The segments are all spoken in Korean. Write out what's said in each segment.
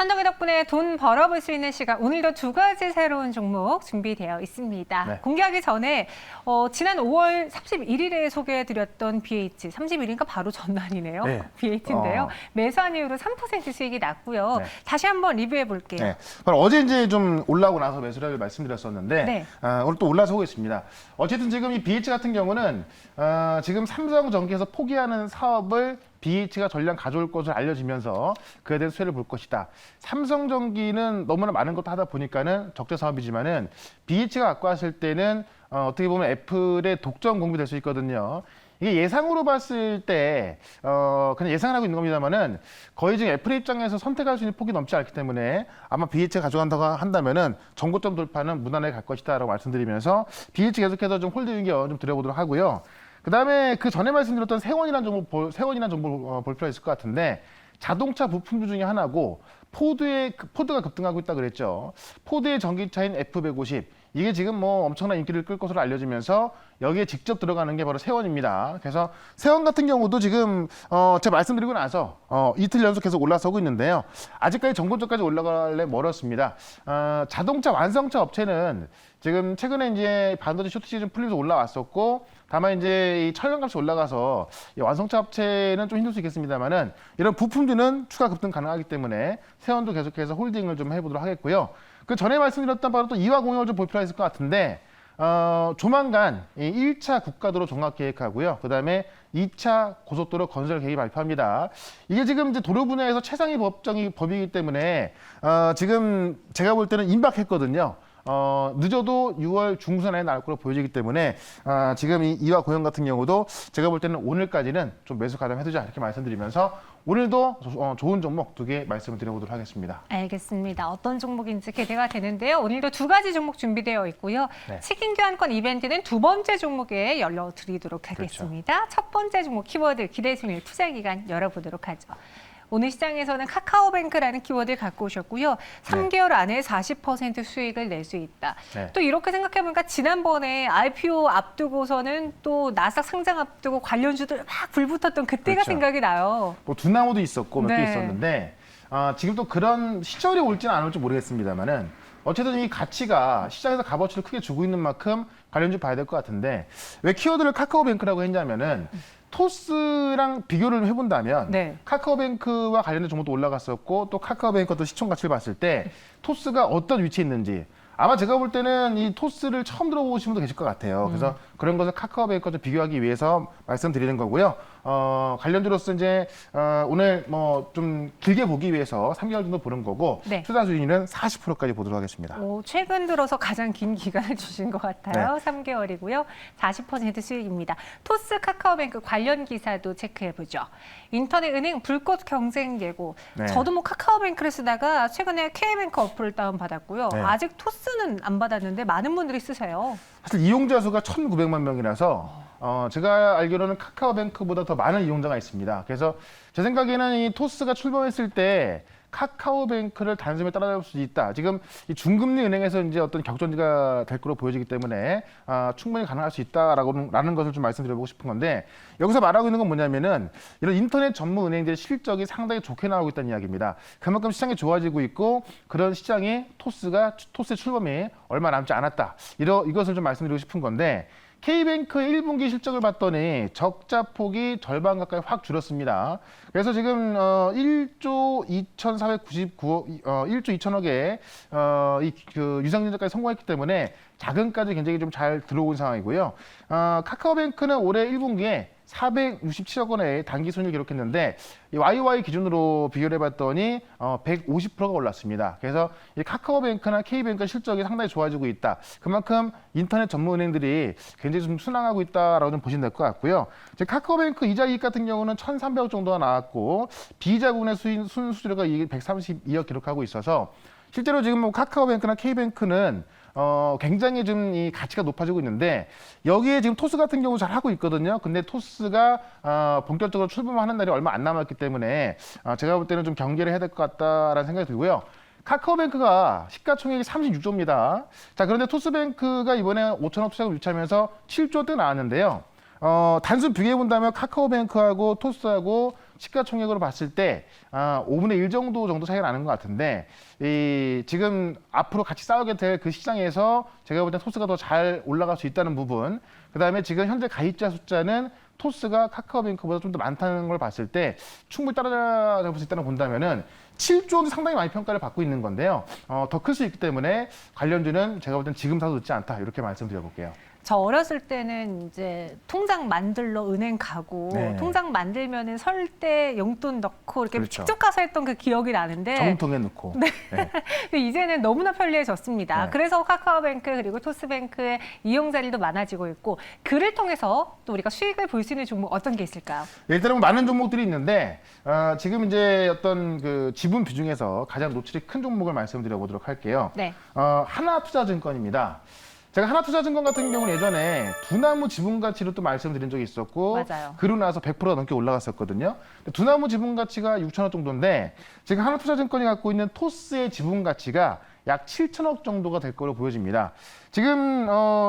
한덕의 덕분에 돈 벌어볼 수 있는 시간, 오늘도 두 가지 새로운 종목 준비되어 있습니다. 네. 공개하기 전에 지난 5월 31일에 소개해드렸던 BH, 30일인가 바로 전날이네요. 네. BH인데요. 매수한 이후로 3% 수익이 났고요. 네. 다시 한번 리뷰해 볼게요. 네. 바로 어제 이제 좀 올라오고 나서 매수를 말씀드렸었는데 네. 오늘 또 올라서고 있습니다. 어쨌든 지금 이 BH 같은 경우는 지금 삼성전기에서 포기하는 사업을 BH가 전량 가져올 것을 알려지면서 그에 대한 수혜를 볼 것이다. 삼성전기는 너무나 많은 것도 하다 보니까는 적재 사업이지만은 BH가 갖고 왔을 때는 어떻게 보면 애플의 독점 공급이 될 수 있거든요. 이게 예상으로 봤을 때 그냥 예상을 하고 있는 겁니다만은 거의 지금 애플의 입장에서 선택할 수 있는 폭이 넘지 않기 때문에 아마 BH가 가져간다고 한다면은 정고점 돌파는 무난하게 갈 것이다라고 말씀드리면서 BH 계속해서 좀 홀드 의견 좀 드려보도록 하고요. 그다음에 그 전에 말씀드렸던 세원이라는 정보 볼 필요가 있을 것 같은데 자동차 부품주 중에 하나고 포드가 급등하고 있다 그랬죠. 포드의 전기차인 F150 이게 지금 뭐 엄청난 인기를 끌 것으로 알려지면서 여기에 직접 들어가는 게 바로 세원입니다. 그래서 세원 같은 경우도 지금 제가 말씀드리고 나서 이틀 연속 계속 올라서고 있는데요. 아직까지 정고점까지 올라가려 멀었습니다. 자동차 완성차 업체는 지금 최근에 이제 반도체 쇼트시 좀 풀리면서 올라왔었고 다만 이제 이 철강값이 올라가서 이 완성차 업체는 좀 힘들 수 있겠습니다만은 이런 부품주는 추가 급등 가능하기 때문에 세원도 계속해서 홀딩을 좀 해보도록 하겠고요. 그 전에 말씀드렸던 바로 또 이화 공역을 좀 볼 필요가 있을 것 같은데 조만간 이 1차 국가도로 종합 계획하고요. 그다음에 2차 고속도로 건설 계획이 발표합니다. 이게 지금 이제 도로 분야에서 최상위 법이기 때문에 지금 제가 볼 때는 임박했거든요. 늦어도 6월 중순에 나올 거로 보여지기 때문에 지금 이 이화 공영 같은 경우도 제가 볼 때는 오늘까지는 좀 매수 가담해두자 이렇게 말씀드리면서 오늘도 좋은 종목 두 개 말씀을 드려보도록 하겠습니다. 알겠습니다. 어떤 종목인지 기대가 되는데요. 오늘도 두 가지 종목 준비되어 있고요. 네. 치킨 교환권 이벤트는 두 번째 종목에 열려드리도록 하겠습니다. 그렇죠. 첫 번째 종목 키워드 기대 순위 투자 기간 열어보도록 하죠. 오늘 시장에서는 카카오뱅크라는 키워드를 갖고 오셨고요. 3개월 안에 40% 수익을 낼 수 있다. 네. 또 이렇게 생각해보니까 지난번에 IPO 앞두고서는 또 나스닥 상장 앞두고 관련주들 막 불붙었던 그때가 그렇죠. 생각이 나요. 뭐 두나무도 있었고 몇 개 네. 있었는데 지금 또 그런 시절이 올지는 안 올지 모르겠습니다만은 어쨌든 이 가치가 시장에서 값어치를 크게 주고 있는 만큼 관련주 봐야 될 것 같은데 왜 키워드를 카카오뱅크라고 했냐면은 토스랑 비교를 해본다면 네. 카카오뱅크와 관련된 정보도 올라갔었고 또 카카오뱅크 또 시총 가치를 봤을 때 토스가 어떤 위치에 있는지 아마 제가 볼 때는 이 토스를 처음 들어보신 분도 계실 것 같아요. 그래서 그런 것을 카카오뱅크와 좀 비교하기 위해서 말씀드리는 거고요. 관련주로서 이제 오늘 뭐 좀 길게 보기 위해서 3개월 정도 보는 거고 네. 투자 수익률은 40%까지 보도록 하겠습니다. 최근 들어서 가장 긴 기간을 주신 것 같아요. 3개월이고요. 40% 수익입니다. 토스 카카오뱅크 관련 기사도 체크해보죠. 인터넷 은행 불꽃 경쟁 예고. 네. 저도 뭐 카카오뱅크를 쓰다가 최근에 K뱅크 어플을 다운받았고요. 네. 아직 토스는 안 받았는데 많은 분들이 쓰세요. 사실 이용자 수가 1,900만 명이라서 제가 알기로는 카카오뱅크보다 더 많은 이용자가 있습니다. 그래서 제 생각에는 이 토스가 출범했을 때 카카오뱅크를 단숨에 따라잡을 수 있다. 지금 이 중금리 은행에서 이제 어떤 격전지가 될 거로 보여지기 때문에 충분히 가능할 수 있다라는 것을 좀 말씀드려보고 싶은 건데 여기서 말하고 있는 건 뭐냐면은 이런 인터넷 전문 은행들의 실적이 상당히 좋게 나오고 있다는 이야기입니다. 그만큼 시장이 좋아지고 있고 그런 시장에 토스의 출범이 얼마 남지 않았다. 이것을 좀 말씀드리고 싶은 건데 K뱅크의 1분기 실적을 봤더니 적자 폭이 절반 가까이 확 줄었습니다. 그래서 지금 1조 2,499억, 1조 2천억의 유상증자까지 성공했기 때문에 자금까지 굉장히 좀 잘 들어온 상황이고요. 카카오뱅크는 올해 1분기에 467억 원의 단기 손익을 기록했는데 이 YY 기준으로 비교를 해봤더니 150%가 올랐습니다. 그래서 이 카카오뱅크나 K뱅크 실적이 상당히 좋아지고 있다. 그만큼 인터넷 전문 은행들이 굉장히 좀 순항하고 있다라고 좀 보시면 될 것 같고요. 이제 카카오뱅크 이자이익 같은 경우는 1,300억 정도가 나왔고 비자금의 순수수료가 132억 기록하고 있어서 실제로 지금 뭐 카카오뱅크나 K뱅크는 굉장히 좀 이 가치가 높아지고 있는데 여기에 지금 토스 같은 경우 잘 하고 있거든요. 근데 토스가 본격적으로 출범하는 날이 얼마 안 남았기 때문에 제가 볼 때는 좀 경계를 해야 될 것 같다라는 생각이 들고요. 카카오뱅크가 시가총액이 36조입니다. 자, 그런데 토스뱅크가 이번에 5천억 투자금 유치하면서 7조 대 나왔는데요. 단순 비교해 본다면 카카오뱅크하고 토스하고 시가총액으로 봤을 때 5분의 1 정도 차이가 나는 것 같은데 지금 앞으로 같이 싸우게 될 그 시장에서 제가 볼 때 토스가 더 잘 올라갈 수 있다는 부분, 그다음에 지금 현재 가입자 숫자는 토스가 카카오뱅크보다 좀 더 많다는 걸 봤을 때 충분히 따라잡을 수 있다는 본다면은 7조 원도 상당히 많이 평가를 받고 있는 건데요. 더 클 수 있기 때문에 관련주는 제가 볼 땐 지금 사도 늦지 않다 이렇게 말씀드려볼게요. 저 어렸을 때는 이제 통장 만들러 은행 가고 네. 통장 만들면은 설 때 용돈 넣고 이렇게 그렇죠. 직접 가서 했던 그 기억이 나는데 정통에 넣고. 네. 근데 이제는 너무나 편리해졌습니다. 네. 그래서 카카오뱅크 그리고 토스뱅크의 이용자들도 많아지고 있고 그를 통해서 또 우리가 수익을 볼 수 있는 종목 어떤 게 있을까요? 일단은 많은 종목들이 있는데 지금 이제 어떤 그 지분 비중에서 가장 노출이 큰 종목을 말씀드려 보도록 할게요. 네. 하나투자증권입니다. 제가 하나투자증권 같은 경우는 예전에 두나무 지분가치로 또 말씀드린 적이 있었고 맞아요. 그러고 나서 100%가 넘게 올라갔었거든요. 두나무 지분가치가 6천억 정도인데 지금 하나투자증권이 갖고 있는 토스의 지분가치가 약 7천억 정도가 될 거로 보여집니다. 지금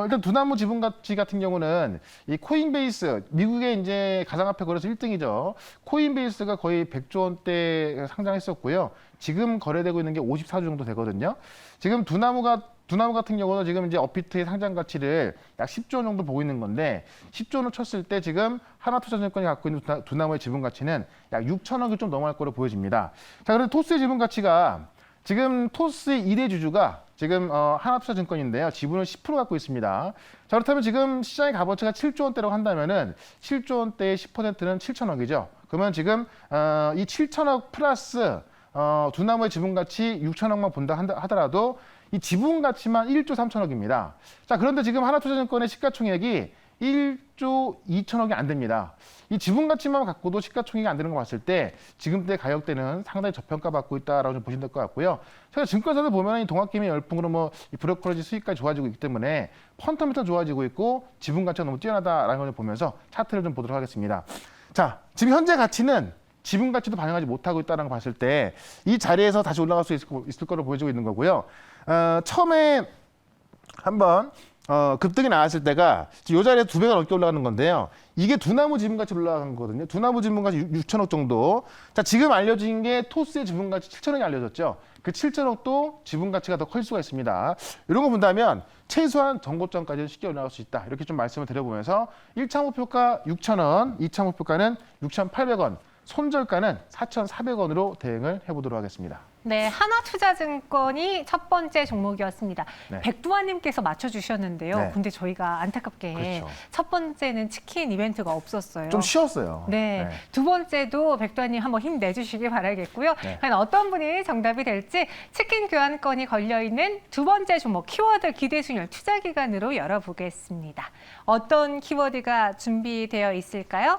일단 두나무 지분가치 같은 경우는 이 코인베이스, 미국의 이제 가상화폐 거래소 1등이죠. 코인베이스가 거의 100조 원대 상장했었고요. 지금 거래되고 있는 게 54조 정도 되거든요. 지금 두나무 같은 경우는 지금 이제 업비트의 상장 가치를 약 10조 원 정도 보고 있는 건데 10조 원을 쳤을 때 지금 하나투자증권이 갖고 있는 두나무의 지분 가치는 약 6천억이 좀 넘어갈 거로 보여집니다. 자, 그런데 토스의 지분 가치가 지금 토스의 2대 주주가 지금 하나투자증권인데요. 지분을 10% 갖고 있습니다. 자, 그렇다면 지금 시장의 값어치가 7조 원대라고 한다면은 7조 원대의 10%는 7천억이죠. 그러면 지금 이 7천억 플러스 두나무의 지분 가치 6천억만 본다 하더라도 이 지분 가치만 1조 3천억입니다. 자, 그런데 지금 하나투자증권의 시가총액이 1조 2천억이 안 됩니다. 이 지분 가치만 갖고도 시가총액이 안 되는 거 봤을 때 지금대 가격대는 상당히 저평가받고 있다라고 좀 보시면 될 것 같고요. 제가 증권사들 보면 이 동학개미 열풍으로 뭐 이 브로커리지 수익까지 좋아지고 있기 때문에 펀더멘털 좋아지고 있고 지분 가치가 너무 뛰어나다라는 걸 보면서 차트를 좀 보도록 하겠습니다. 자, 지금 현재 가치는 지분 가치도 반영하지 못하고 있다는 걸 봤을 때 이 자리에서 다시 올라갈 수 있을 거로 보여지고 있는 거고요. 처음에 한번 급등이 나왔을 때가 이 자리에 2배가 넘게 올라가는 건데요. 이게 두나무 지분가치 올라간 거거든요. 두나무 지분가치 6천억 정도. 자, 지금 알려진 게 토스의 지분가치 7천억이 알려졌죠. 그 7천억도 지분가치가 더 클 수가 있습니다. 이런 거 본다면 최소한 정고점까지는 쉽게 올라갈 수 있다. 이렇게 좀 말씀을 드려보면서 1차 목표가 6,000원, 2차 목표가는 6,800원, 손절가는 4,400원으로 대응을 해보도록 하겠습니다. 네, 하나투자증권이 첫 번째 종목이었습니다. 네. 백두환님께서 맞춰주셨는데요. 네. 근데 저희가 안타깝게 그렇죠. 첫 번째는 치킨 이벤트가 없었어요. 좀 쉬웠어요. 네. 두 번째도 백두환님 한번 힘내주시기 바라겠고요. 네. 과연 어떤 분이 정답이 될지 치킨 교환권이 걸려있는 두 번째 종목 키워드 기대순열 투자기간으로 열어보겠습니다. 어떤 키워드가 준비되어 있을까요?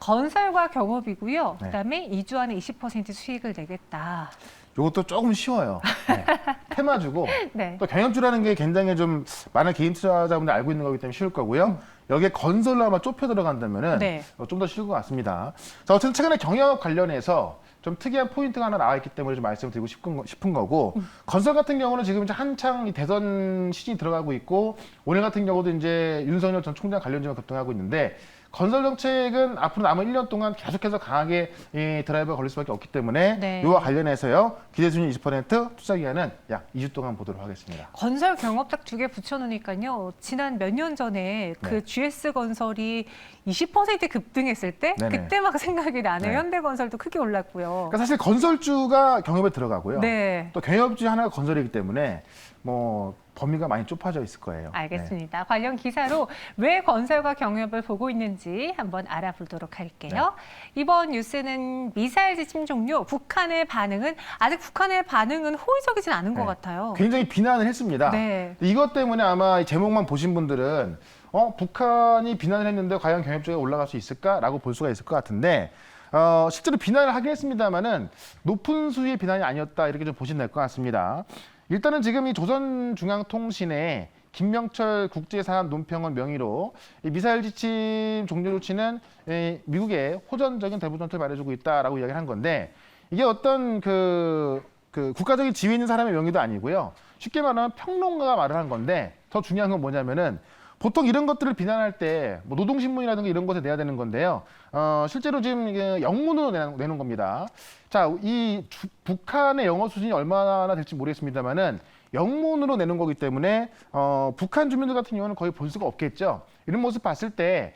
건설과 경업이고요. 네. 그다음에 2주 안에 20% 수익을 내겠다. 이것도 조금 쉬워요. 네. 테마주고 네. 또 경영주라는 게 굉장히 좀 많은 개인 투자자분들 알고 있는 거기 때문에 쉬울 거고요. 여기에 건설로 아마 좁혀 들어간다면은 네. 좀 더 쉬울 것 같습니다. 자, 어쨌든 최근에 경영 관련해서 좀 특이한 포인트가 하나 나와 있기 때문에 좀 말씀을 드리고 싶은 거고 건설 같은 경우는 지금 이제 한창 이 대선 시즌이 들어가고 있고 오늘 같은 경우도 이제 윤석열 전 총장 관련주가 급등하고 있는데 건설 정책은 앞으로 남은 1년 동안 계속해서 강하게 이 드라이버가 걸릴 수밖에 없기 때문에 네. 이와 관련해서요. 기대순위 20%, 투자 기간은 약 2주 동안 보도록 하겠습니다. 건설 경업 딱 두 개 붙여놓으니까요. 지난 몇 년 전에 그 네. GS건설이 20% 급등했을 때 네네. 그때 막 생각이 나네요. 네. 현대건설도 크게 올랐고요. 그러니까 사실 건설주가 경협에 들어가고요. 네. 또 경협주 하나가 건설이기 때문에 뭐 범위가 많이 좁아져 있을 거예요. 알겠습니다. 관련 기사로 왜 건설과 경협을 보고 있는지 한번 알아보도록 할게요. 이번 뉴스는 미사일 지침 종료, 북한의 반응은 아직 북한의 반응은 호의적이진 않은 것 같아요. 굉장히 비난을 했습니다. 네. 이것 때문에 아마 이 제목만 보신 분들은 북한이 비난을 했는데 과연 경협주가 올라갈 수 있을까라고 볼 수가 있을 것 같은데 실제로 비난을 하긴 했습니다만은 높은 수위의 비난이 아니었다 이렇게 좀 보시면 될 것 같습니다. 일단은 지금 이 조선중앙통신의 김명철 국제사안 논평원 명의로 이 미사일 지침 종료 조치는 미국의 호전적인 대북 전투를 말해주고 있다라고 이야기를 한 건데 이게 어떤 그 국가적인 지위 있는 사람의 명의도 아니고요. 쉽게 말하면 평론가가 말을 한 건데 더 중요한 건 뭐냐면은 보통 이런 것들을 비난할 때 뭐 노동신문이라든가 이런 것에 내야 되는 건데요. 실제로 지금 이게 영문으로 내는 겁니다. 자, 북한의 영어 수준이 얼마나 될지 모르겠습니다만은 영문으로 내는 거기 때문에 북한 주민들 같은 경우는 거의 볼 수가 없겠죠. 이런 모습 봤을 때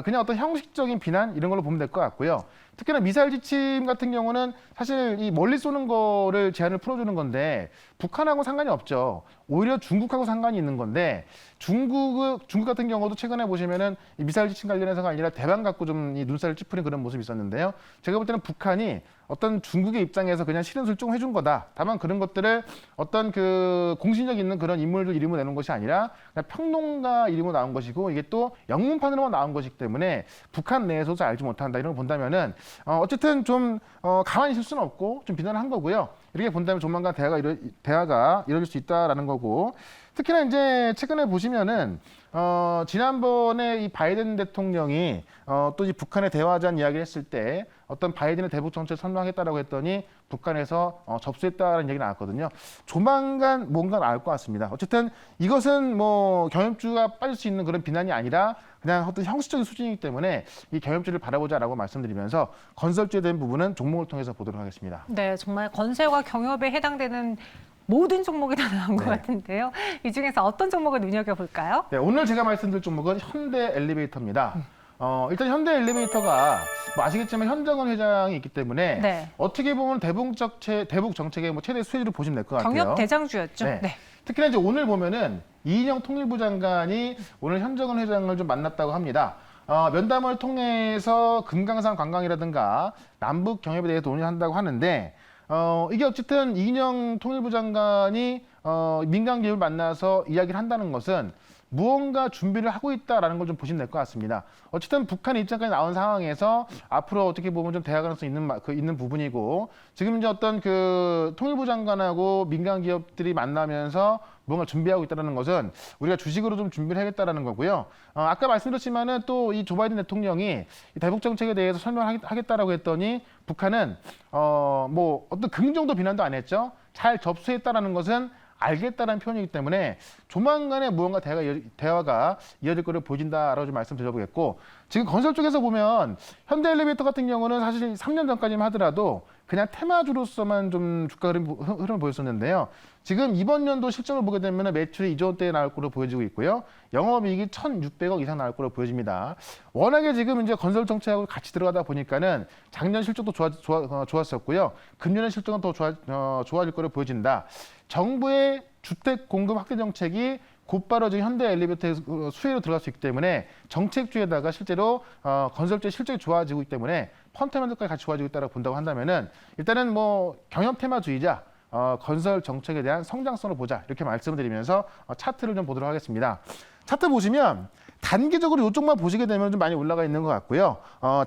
그냥 어떤 형식적인 비난 이런 걸로 보면 될 것 같고요. 특히나 미사일 지침 같은 경우는 사실 이 멀리 쏘는 거를 제한을 풀어주는 건데 북한하고 상관이 없죠. 오히려 중국하고 상관이 있는 건데 중국 같은 경우도 최근에 보시면은 이 미사일 지침 관련해서가 아니라 대만 갖고 좀 이 눈살을 찌푸린 그런 모습이 있었는데요. 제가 볼 때는 북한이 어떤 중국의 입장에서 그냥 실은 술종 해준 거다. 다만 그런 것들을 어떤 그 공신력 있는 그런 인물들 이름으로 내는 것이 아니라 그냥 평론가 이름으로 나온 것이고 이게 또 영문판으로만 나온 것이기 때문에 북한 내에서도 알지 못한다 이런 걸 본다면은 어쨌든 좀 가만히 있을 수는 없고 좀 비난을 한 거고요. 이렇게 본다면 조만간 대화가 이루어질 수 있다라는 거고 특히나 이제 최근에 보시면은 지난번에 이 바이든 대통령이 또 이 북한의 대화하자는 이야기를 했을 때 어떤 바이든의 대북 정책을 선명하겠다라고 했더니 북한에서 접수했다는 얘기 나왔거든요. 조만간 뭔가 나올 것 같습니다. 어쨌든 이것은 뭐 경협주가 빠질 수 있는 그런 비난이 아니라 그냥 어떤 형식적인 수준이기 때문에 이 경협주를 바라보자라고 말씀드리면서 건설주에 대한 부분은 종목을 통해서 보도록 하겠습니다. 네, 정말 건설과 경협에 해당되는 모든 종목이 다 나온 것 같은데요. 이 중에서 어떤 종목을 눈여겨볼까요? 네, 오늘 제가 말씀드릴 종목은 현대 엘리베이터입니다. 일단 현대 엘리베이터가 뭐 아시겠지만 현정은 회장이 있기 때문에 네. 어떻게 보면 대북 정책의 뭐 최대 수혜주로 보시면 될 것 같아요. 경협 대장주였죠. 네. 네. 특히나 이제 오늘 보면은 이인영 통일부 장관이 오늘 현정은 회장을 좀 만났다고 합니다. 면담을 통해서 금강산 관광이라든가 남북 경협에 대해서 논의한다고 하는데 이게 어쨌든 이인영 통일부 장관이 민간 기업을 만나서 이야기를 한다는 것은 무언가 준비를 하고 있다라는 걸 좀 보시면 될 것 같습니다. 어쨌든 북한 입장까지 나온 상황에서 앞으로 어떻게 보면 좀 대화 가능성이 있는 부분이고 지금 이제 어떤 그 통일부 장관하고 민간 기업들이 만나면서 뭔가 준비하고 있다는 것은 우리가 주식으로 좀 준비를 하겠다라는 거고요. 아까 말씀드렸지만은 또 이 조 바이든 대통령이 이 대북 정책에 대해서 설명하겠다라고 했더니 북한은 뭐 어떤 긍정도 비난도 안 했죠. 잘 접수했다라는 것은 알겠다는 표현이기 때문에 조만간에 무언가 대화가 이어질 것을 보여진다라고 좀 말씀드려보겠고 지금 건설 쪽에서 보면 현대 엘리베이터 같은 경우는 사실 3년 전까지만 하더라도 그냥 테마주로서만 좀 주가 흐름을 보였었는데요. 지금 이번 연도 실적을 보게 되면 매출이 2조 원대에 나올 것으로 보여지고 있고요. 영업이익이 1,600억 이상 나올 것으로 보여집니다. 워낙에 지금 이제 건설 정책하고 같이 들어가다 보니까는 작년 실적도 좋았었고요. 금년의 실적은 더 좋아질 것으로 보여진다. 정부의 주택 공급 확대 정책이 곧바로 지금 현대 엘리베이터의 수혜로 들어갈 수 있기 때문에 정책주에다가 실제로 건설주의 실적이 좋아지고 있기 때문에 펀더멘털까지 같이 좋아지고 있다고 본다고 한다면은 일단은 뭐 경협 테마주의자 건설 정책에 대한 성장성을 보자 이렇게 말씀을 드리면서 차트를 좀 보도록 하겠습니다. 차트 보시면 단기적으로 이쪽만 보시게 되면 좀 많이 올라가 있는 것 같고요.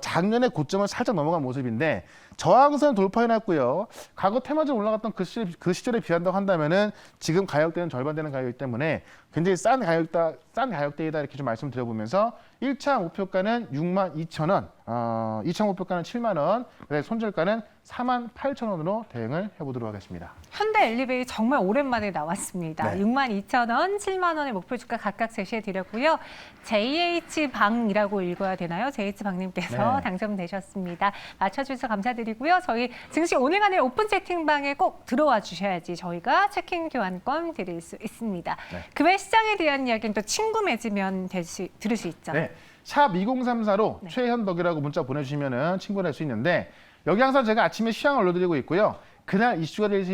작년에 고점을 살짝 넘어간 모습인데 저항선 돌파해놨고요. 과거 테마주 올라갔던 그 시절에 비한다고 한다면은 지금 가격대는 절반 되는 가격이기 때문에 굉장히 싼 가격대이다 이렇게 좀 말씀드려보면서 1차 목표가는 62,000원, 2차 목표가는 7만 원, 손절가는 48,000원으로 대응을 해보도록 하겠습니다. 현대 엘리베이 정말 오랜만에 나왔습니다. 네. 62,000원, 7만 원의 목표 주가 각각 제시해드렸고요. JH방이라고 읽어야 되나요? JH방님께서 네. 당첨되셨습니다. 맞춰주셔서 감사드리고요. 저희 증시 오늘간의 오픈 채팅방에 꼭 들어와 주셔야지 저희가 체킹 교환권 드릴 수 있습니다. 네. 그 외 시장에 대한 이야기는 또 친구 맺으면 들을 수 있죠. 네. 샵 2034로 네. 최현덕이라고 문자 보내주시면 친구가 될 수 있는데 여기 항상 제가 아침에 시황을 올려드리고 있고요. 그날 이슈가 될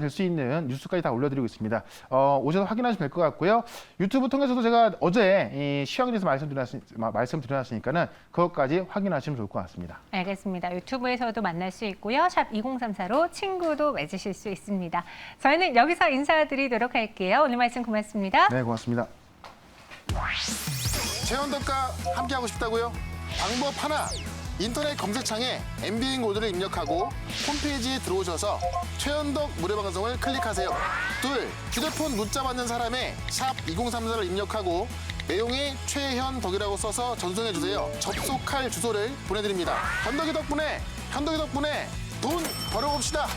수 있는 뉴스까지 다 올려드리고 있습니다. 오셔서 확인하시면 될 것 같고요. 유튜브 통해서도 제가 어제 이 시황에 대해서 말씀드렸으니까는 그것까지 확인하시면 좋을 것 같습니다. 알겠습니다. 유튜브에서도 만날 수 있고요. 샵 2034로 친구도 맺으실 수 있습니다. 저희는 여기서 인사드리도록 할게요. 오늘 말씀 고맙습니다. 네, 고맙습니다. 최현덕과 함께하고 싶다고요? 방법 하나. 인터넷 검색창에 MBN 코드를 입력하고 홈페이지에 들어오셔서 최현덕 무료방송을 클릭하세요. 둘, 휴대폰 문자 받는 사람의 샵 2034를 입력하고 내용에 최현덕이라고 써서 전송해주세요. 접속할 주소를 보내드립니다. 현덕이 덕분에 돈 벌어봅시다.